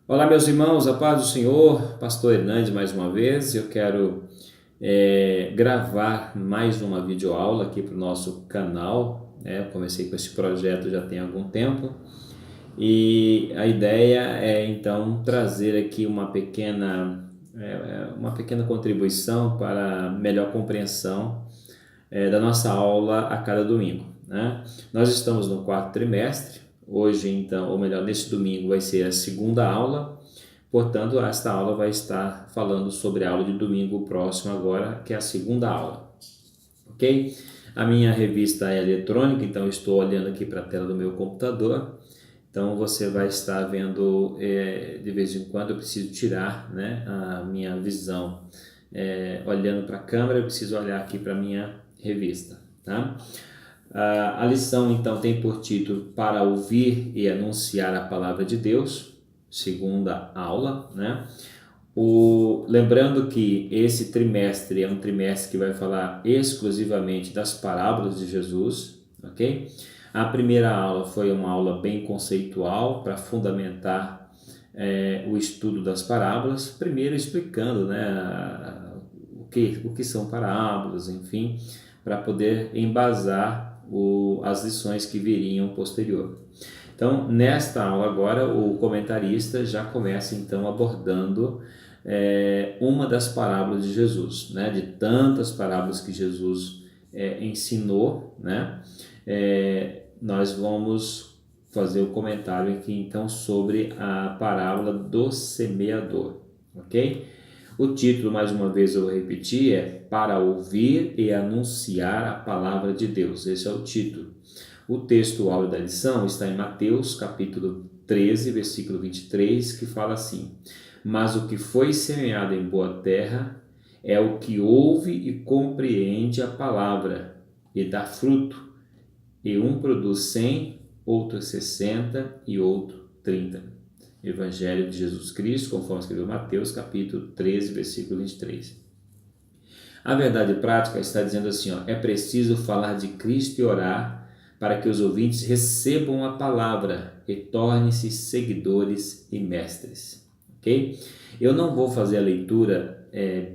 Olá, meus irmãos, a paz do Senhor, Pastor Hernandes mais uma vez. Eu quero gravar mais uma videoaula aqui para o nosso canal. Eu comecei com esse projeto já tem algum tempo e a ideia é então trazer aqui uma pequena contribuição para melhor compreensão da nossa aula a cada domingo, né? Nós estamos no quarto trimestre. Hoje, então, ou melhor, neste domingo vai ser a segunda aula. Portanto, esta aula vai estar falando sobre a aula de domingo próximo agora, que é a segunda aula, ok? A minha revista é eletrônica, então estou olhando aqui para a tela do meu computador. Então você vai estar vendo, de vez em quando eu preciso tirar, né, a minha visão. Olhando para a câmera, eu preciso olhar aqui para a minha revista, tá? A lição então tem por título Para ouvir e anunciar a palavra de Deus, segunda aula, né? Lembrando que esse trimestre é um trimestre que vai falar exclusivamente das parábolas de Jesus, ok? A primeira aula foi uma aula bem conceitual para fundamentar o estudo das parábolas, primeiro explicando, né, o que são parábolas, enfim, para poder embasar as lições que viriam posterior. Então, nesta aula agora, o comentarista já começa então abordando uma das parábolas de Jesus, né? De tantas parábolas que Jesus ensinou, né? Nós vamos fazer o comentário aqui então sobre a parábola do semeador, ok? O título, mais uma vez eu vou repetir, é Para ouvir e anunciar a palavra de Deus. Esse é o título. O texto áudio da lição está em Mateus, capítulo 13, versículo 23, que fala assim: Mas o que foi semeado em boa terra é o que ouve e compreende a palavra e dá fruto, e um produz 100, outro 60 e outro 30. Evangelho de Jesus Cristo, conforme escreveu Mateus, capítulo 13, versículo 23. A verdade prática está dizendo assim, é preciso falar de Cristo e orar para que os ouvintes recebam a palavra e tornem-se seguidores e mestres, ok? Eu não vou fazer a leitura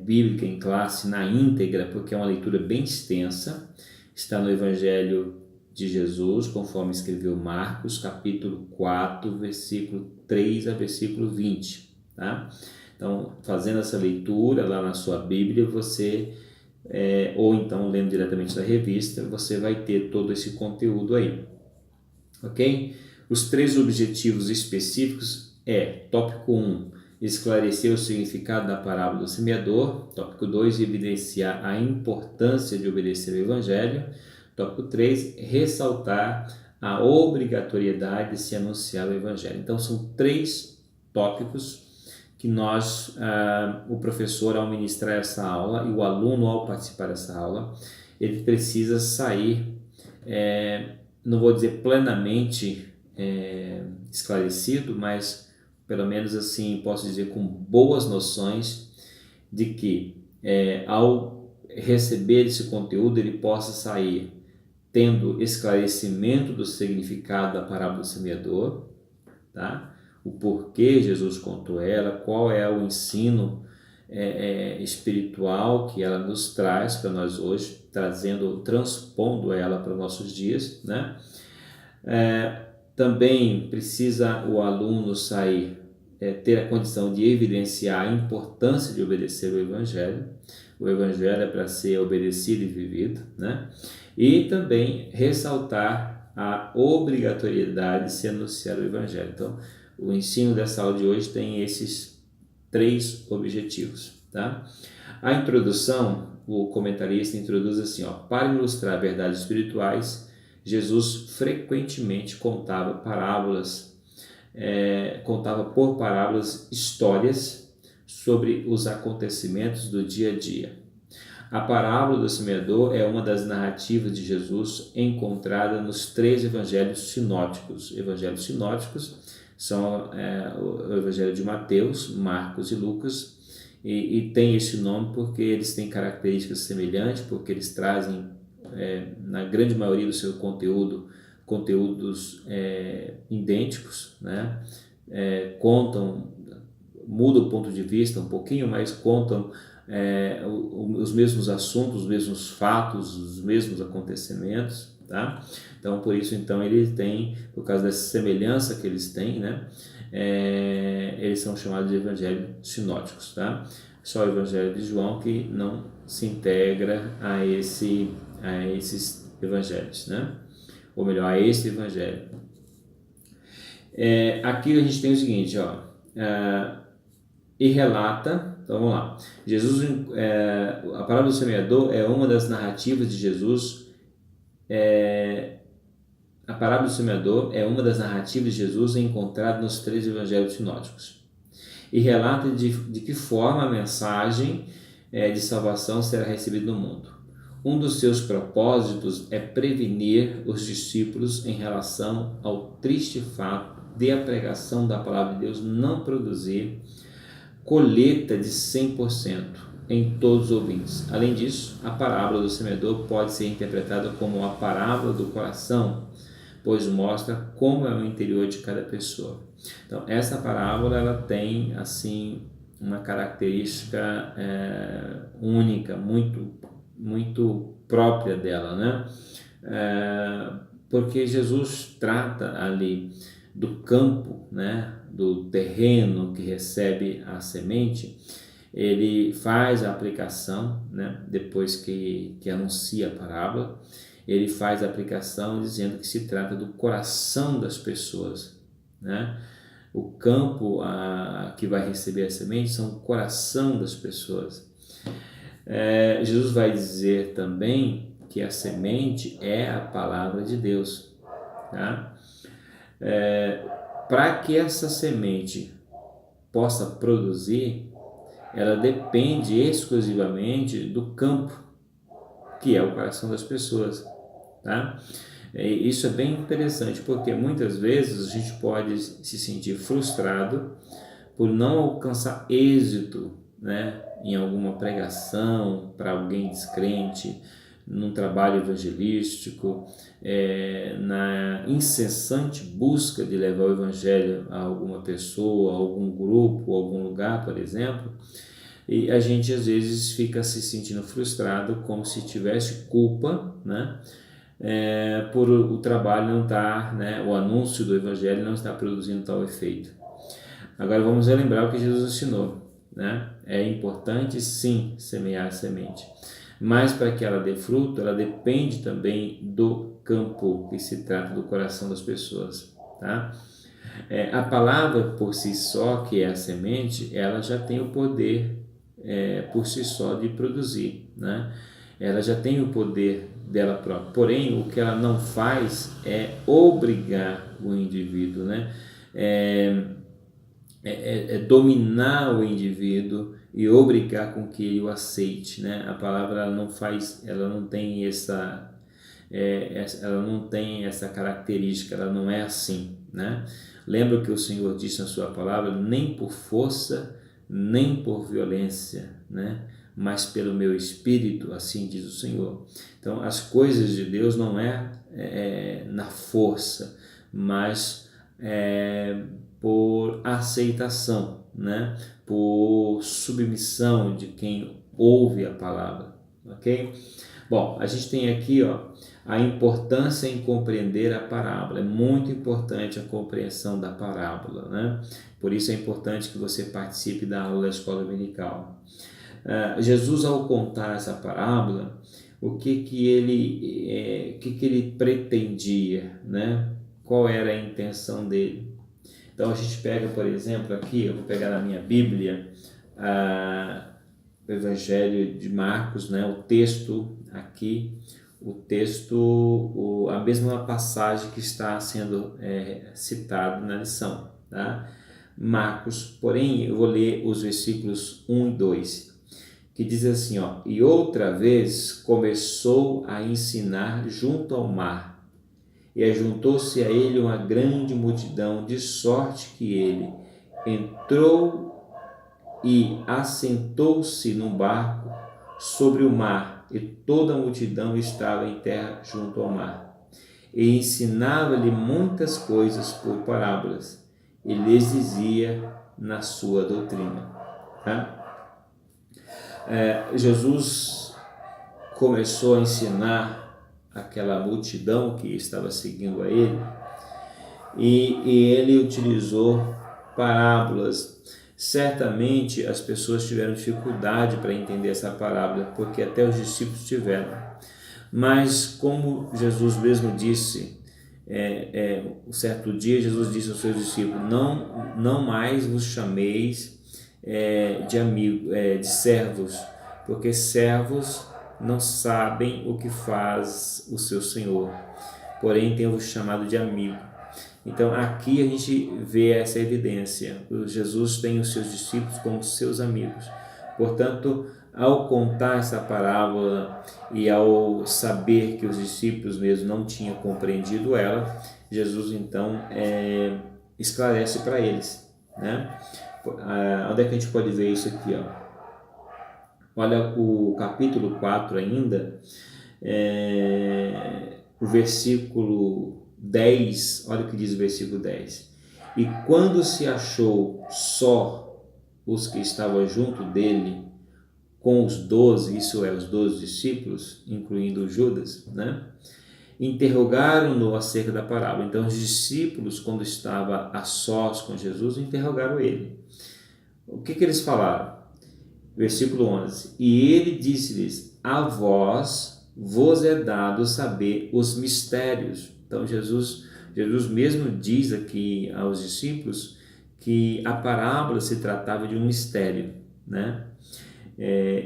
bíblica em classe na íntegra, porque é uma leitura bem extensa, está no Evangelho de Jesus, conforme escreveu Marcos, capítulo 4, versículo 3 a versículo 20, tá? Então, fazendo essa leitura lá na sua Bíblia, você, ou então lendo diretamente da revista, você vai ter todo esse conteúdo aí, ok? Os três objetivos específicos tópico 1, esclarecer o significado da parábola do semeador, tópico 2, evidenciar a importância de obedecer ao Evangelho, tópico 3, ressaltar a obrigatoriedade de se anunciar o Evangelho. Então, são três tópicos que o professor, ao ministrar essa aula, e o aluno, ao participar dessa aula, ele precisa sair, não vou dizer plenamente esclarecido, mas pelo menos assim posso dizer com boas noções de que ao receber esse conteúdo ele possa sair tendo esclarecimento do significado da parábola do semeador, tá? O porquê Jesus contou ela, qual é o ensino espiritual que ela nos traz para nós hoje, transpondo ela para os nossos dias, né? Também precisa o aluno sair, ter a condição de evidenciar a importância de obedecer o Evangelho. O Evangelho é para ser obedecido e vivido, né? E também ressaltar a obrigatoriedade de se anunciar o Evangelho. Então, o ensino dessa aula de hoje tem esses três objetivos, tá? A introdução, o comentarista introduz assim, para ilustrar verdades espirituais, Jesus frequentemente contava por parábolas histórias sobre os acontecimentos do dia a dia. A parábola do semeador é uma das narrativas de Jesus encontrada nos três evangelhos sinóticos. Evangelhos sinóticos são o evangelho de Mateus, Marcos e Lucas, e tem esse nome porque eles têm características semelhantes, porque eles trazem, na grande maioria do seu conteúdos idênticos, né? Contam muda o ponto de vista um pouquinho, mas contam os mesmos assuntos, os mesmos fatos, os mesmos acontecimentos, tá? Então, por isso, então, ele tem, por causa dessa semelhança que eles têm, né? Eles são chamados de evangelhos sinóticos, tá? Só o evangelho de João que não se integra a esses evangelhos, né? Ou melhor, a esse evangelho. Aqui a gente tem o seguinte, ó, e relata, então vamos lá, Jesus, a parábola do semeador é uma das narrativas de Jesus, a parábola do semeador é uma das narrativas de Jesus encontrada nos 3 evangelhos sinóticos e relata de que forma a mensagem de salvação será recebida no mundo. Um dos seus propósitos é prevenir os discípulos em relação ao triste fato de a pregação da palavra de Deus não produzir colheita de 100% em todos os ouvintes. Além disso, a parábola do semeador pode ser interpretada como a parábola do coração, pois mostra como é o interior de cada pessoa. Então, essa parábola ela tem assim uma característica única, muito própria dela, né? Porque Jesus trata ali do campo, né? Do terreno que recebe a semente. Ele faz a aplicação, né? Depois que anuncia a parábola, ele faz a aplicação dizendo que se trata do coração das pessoas, né? O campo que vai receber a semente são o coração das pessoas. Jesus vai dizer também que a semente é a palavra de Deus, tá? Para que essa semente possa produzir, ela depende exclusivamente do campo, que é o coração das pessoas, tá? Isso é bem interessante, porque muitas vezes a gente pode se sentir frustrado por não alcançar êxito, né, em alguma pregação para alguém descrente, num trabalho evangelístico, na incessante busca de levar o evangelho a alguma pessoa, a algum grupo, a algum lugar, por exemplo, e a gente às vezes fica se sentindo frustrado, como se tivesse culpa, né, por o trabalho não estar, né, o anúncio do evangelho não estar produzindo tal efeito. Agora vamos relembrar o que Jesus ensinou, né? É importante sim semear a semente, mas para que ela dê fruto, ela depende também do campo, que se trata do coração das pessoas, tá? A palavra por si só, que é a semente, ela já tem o poder por si só de produzir, né? Ela já tem o poder dela própria, porém o que ela não faz é obrigar o indivíduo, né? Dominar o indivíduo e obrigar com que ele o aceite, né? A palavra ela não tem essa característica, ela não é assim, né? Lembra que o Senhor disse na sua palavra: nem por força, nem por violência, né? Mas pelo meu espírito, assim diz o Senhor. Então, as coisas de Deus não é na força, mas por aceitação, né? Por submissão de quem ouve a palavra, ok? Bom, a gente tem aqui, ó, a importância em compreender a parábola. É muito importante a compreensão da parábola, né? Por isso é importante que você participe da aula da escola dominical. Jesus, ao contar essa parábola, o que ele pretendia, né? Qual era a intenção dele? Então a gente pega, por exemplo, aqui, eu vou pegar na minha Bíblia, o Evangelho de Marcos, né? O texto aqui, a mesma passagem que está sendo citado na lição, tá? Marcos, porém, eu vou ler os versículos 1 e 2, que diz assim, ó: e outra vez começou a ensinar junto ao mar, e ajuntou-se a ele uma grande multidão, de sorte que ele entrou e assentou-se num barco sobre o mar, e toda a multidão estava em terra junto ao mar. E ensinava-lhe muitas coisas por parábolas. e lhes dizia na sua doutrina. Tá? Jesus começou a ensinar aquela multidão que estava seguindo a ele, e ele utilizou parábolas. Certamente as pessoas tiveram dificuldade para entender essa parábola, porque até os discípulos tiveram. Mas como Jesus mesmo disse, um certo dia Jesus disse aos seus discípulos: não mais vos chameis de servos, porque servos não sabem o que faz o seu Senhor, porém tenho-vos chamado de amigo. Então aqui a gente vê essa evidência. Jesus tem os seus discípulos como seus amigos. Portanto, ao contar essa parábola e ao saber que os discípulos mesmo não tinham compreendido ela, Jesus então esclarece para eles, né? Onde é que a gente pode ver isso aqui, ó? Olha o capítulo 4 ainda, o versículo 10, olha o que diz o versículo 10. E quando se achou só os que estavam junto dele, com os 12, isso é, os 12 discípulos, incluindo Judas, né? Interrogaram-no acerca da parábola. Então os discípulos, quando estavam a sós com Jesus, interrogaram ele. O que eles falaram? Versículo 11. E ele disse-lhes: a vos é dado saber os mistérios. Então Jesus mesmo diz aqui aos discípulos que a parábola se tratava de um mistério, né?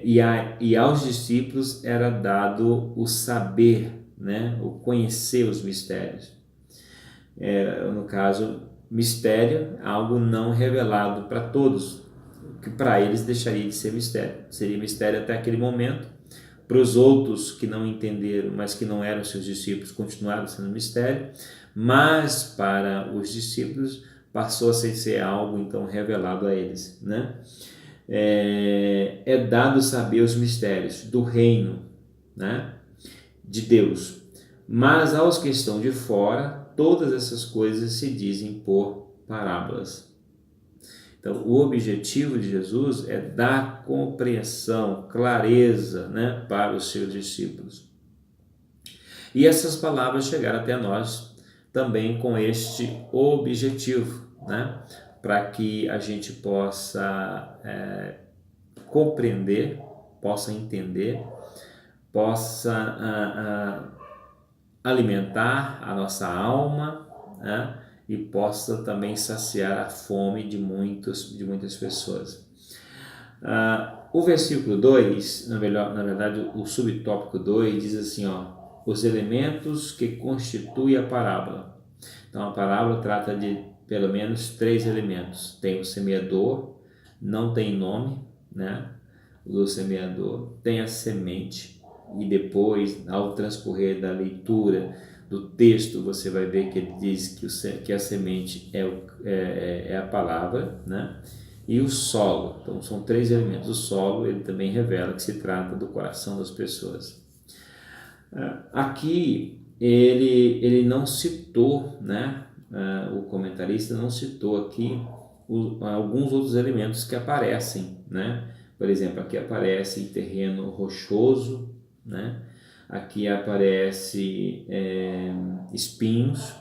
E aos discípulos era dado o saber, né? O conhecer os mistérios. No caso, mistério, algo não revelado para todos, que para eles deixaria de ser mistério. Seria mistério até aquele momento. Para os outros que não entenderam, mas que não eram seus discípulos, continuaram sendo mistério. Mas para os discípulos passou a ser algo então revelado a eles, né? É dado saber os mistérios do reino, né, de Deus. Mas aos que estão de fora, todas essas coisas se dizem por parábolas. Então, o objetivo de Jesus é dar compreensão, clareza, né, para os seus discípulos. E essas palavras chegaram até nós também com este objetivo, né, para que a gente possa compreender, possa entender, possa alimentar a nossa alma, né? E possa também saciar a fome de muitas pessoas. O versículo 2, na verdade o subtópico 2 diz assim, ó, os elementos que constituem a parábola. Então a parábola trata de pelo menos 3 elementos. Tem o semeador, não tem nome, né, do semeador, tem a semente, e depois, ao transcorrer da leitura do texto, você vai ver que ele diz que a semente é a palavra, né? E o solo. Então são 3 elementos. O solo, ele também revela que se trata do coração das pessoas. Aqui ele não citou, né? O comentarista não citou aqui alguns outros elementos que aparecem, né? Por exemplo, aqui aparece terreno rochoso, né? Aqui aparece espinhos,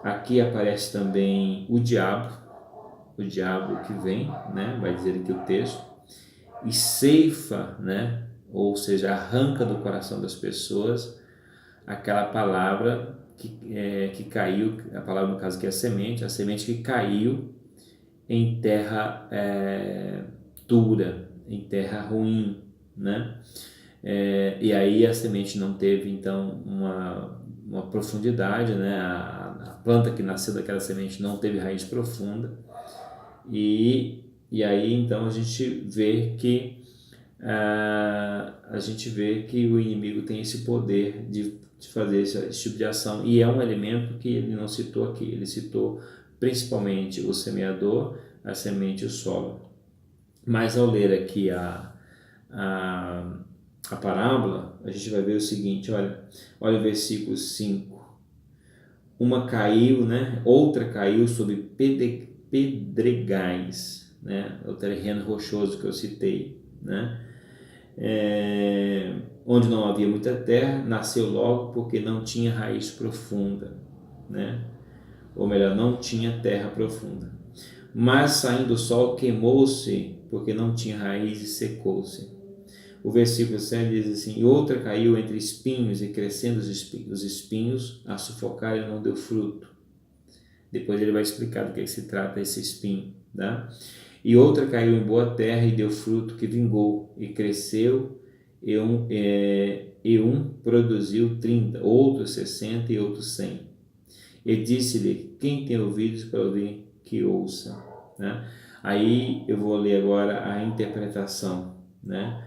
aqui aparece também o diabo que vem, né? Vai dizer aqui o texto, e ceifa, né? Ou seja, arranca do coração das pessoas aquela palavra que caiu, a palavra no caso que é a semente que caiu em terra dura, em terra ruim, né? E aí a semente não teve então uma profundidade, né? A planta que nasceu daquela semente não teve raiz profunda, e aí então a gente vê que o inimigo tem esse poder de fazer esse tipo de ação, e é um elemento que ele não citou aqui. Ele citou principalmente o semeador, a semente e o solo. Mas ao ler aqui a parábola, a gente vai ver o seguinte, olha o versículo 5. uma caiu, né? Outra caiu sobre pedregais, né? O terreno rochoso que eu citei, né? Onde não havia muita terra, nasceu logo porque não tinha raiz profunda, né? Ou melhor, não tinha terra profunda. Mas saindo o sol, queimou-se porque não tinha raiz e secou-se. O versículo 7 diz assim: e outra caiu entre espinhos, e crescendo os espinhos, a sufocar e não deu fruto. Depois ele vai explicar do que se trata esse espinho, tá? E outra caiu em boa terra e deu fruto que vingou, e cresceu, e um produziu 30, outro 60 e outro 100. E disse-lhe: quem tem ouvidos para ouvir, que ouça, né? Aí eu vou ler agora a interpretação, né?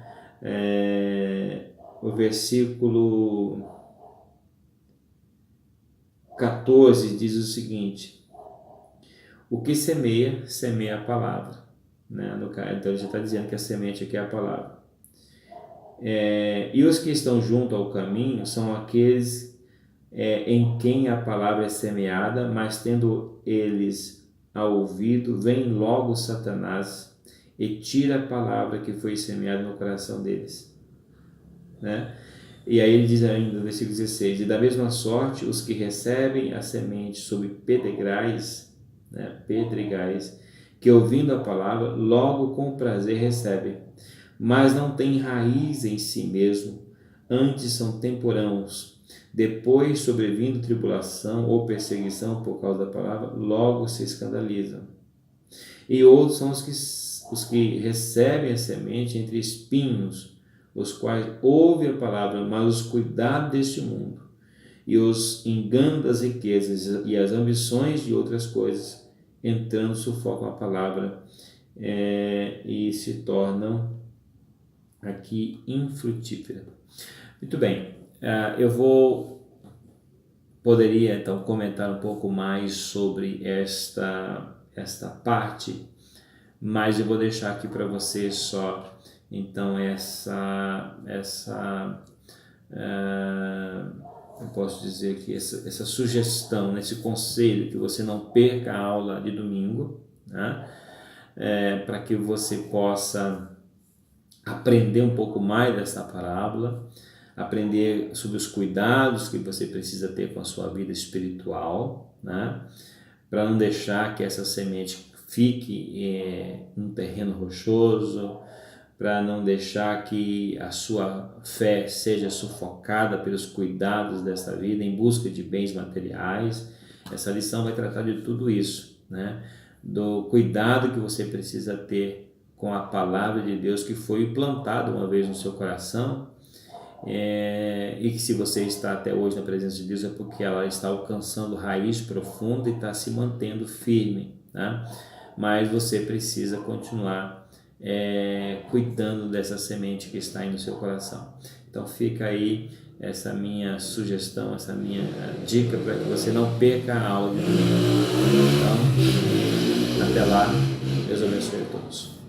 O versículo 14 diz o seguinte: o que semeia, semeia a palavra, né? Então ele já está dizendo que a semente aqui é a palavra. E os que estão junto ao caminho são aqueles em quem a palavra é semeada, mas tendo eles a ouvido, vem logo Satanás e tira a palavra que foi semeada no coração deles, né? E aí ele diz ainda no versículo 16: e da mesma sorte os que recebem a semente sob pedregais, né? Pedregais, que ouvindo a palavra, logo com prazer recebem, mas não têm raiz em si mesmo, antes são temporãos. Depois, sobrevindo tribulação ou perseguição por causa da palavra, logo se escandalizam. E outros são os que recebem a semente entre espinhos, os quais ouvem a palavra, mas os cuidados deste mundo e os enganos das riquezas e as ambições de outras coisas, entrando, sufocam a palavra e se tornam aqui infrutífera. Muito bem, poderia então comentar um pouco mais sobre esta parte, mas eu vou deixar aqui para você só então eu posso dizer que essa sugestão, esse conselho, que você não perca a aula de domingo, né? Para que você possa aprender um pouco mais dessa parábola, aprender sobre os cuidados que você precisa ter com a sua vida espiritual, né? Para não deixar que essa semente fique num terreno rochoso, para não deixar que a sua fé seja sufocada pelos cuidados dessa vida em busca de bens materiais. Essa lição vai tratar de tudo isso, né? Do cuidado que você precisa ter com a palavra de Deus que foi plantada uma vez no seu coração, e que se você está até hoje na presença de Deus é porque ela está alcançando raiz profunda e está se mantendo firme, né? Mas você precisa continuar cuidando dessa semente que está aí no seu coração. Então fica aí essa minha sugestão, essa minha dica para que você não perca a aula de domingo. Então, até lá, Deus abençoe a todos.